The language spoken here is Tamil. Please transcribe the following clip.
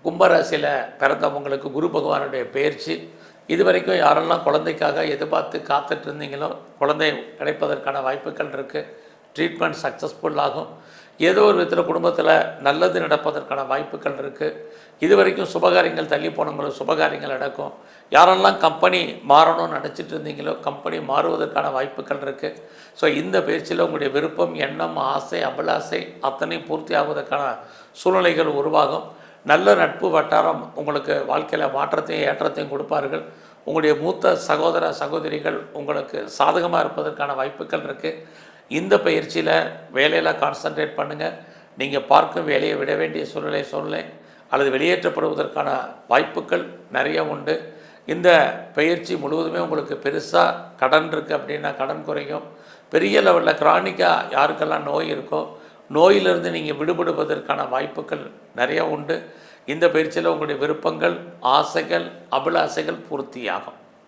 கும்பராசியில் பிறந்தவங்களுக்கு குரு பகவானுடைய பயிற்சி இதுவரைக்கும் யாரெல்லாம் குழந்தைக்காக எதிர்பார்த்து காத்துட்டு இருந்தீங்களோ குழந்தை கிடைப்பதற்கான வாய்ப்புகள் இருக்குது. ட்ரீட்மெண்ட் சக்ஸஸ்ஃபுல் ஆகும். ஏதோ ஒரு விதத்தில் குடும்பத்தில் நல்லது நடப்பதற்கான வாய்ப்புகள் இருக்குது. இது வரைக்கும் சுபகாரியங்கள் தள்ளி போனவங்களும் சுபகாரியங்கள் நடக்கும். யாரெல்லாம் கம்பெனி மாறணும்னு நினச்சிட்டு இருந்தீங்களோ கம்பெனி மாறுவதற்கான வாய்ப்புகள் இருக்குது. ஸோ இந்த பயிற்சியில் உங்களுடைய விருப்பம், எண்ணம், ஆசை, அபிலாசை அத்தனையும் பூர்த்தி ஆகுவதற்கான சூழ்நிலைகள் உருவாகும். நல்ல நட்பு வட்டாரம் உங்களுக்கு வாழ்க்கையில் மாற்றத்தையும் ஏற்றத்தையும் கொடுப்பார்கள். உங்களுடைய மூத்த சகோதர சகோதரிகள் உங்களுக்கு சாதகமாக இருப்பதற்கான வாய்ப்புகள் இருக்குது. இந்த பயிற்சியில் வேலையில் கான்சன்ட்ரேட் பண்ணுங்கள். நீங்கள் பார்க்கும் வேலையை விட வேண்டிய சூழ்நிலை அல்லது வெளியேற்றப்படுவதற்கான வாய்ப்புகள் நிறைய உண்டு. இந்த பயிற்சி முழுவதுமே உங்களுக்கு பெருசாக கடன் இருக்குது அப்படின்னா கடன் குறையும். பெரிய லெவலில் கிரானிக்காக யாருக்கெல்லாம் நோய் இருக்கோ நோயிலிருந்து நீங்கள் விடுபடுவதற்கான வாய்ப்புகள் நிறைய உண்டு. இந்த பயிற்சியில் உங்களுடைய விருப்பங்கள், ஆசைகள், அபிலாசைகள் பூர்த்தியாகும்.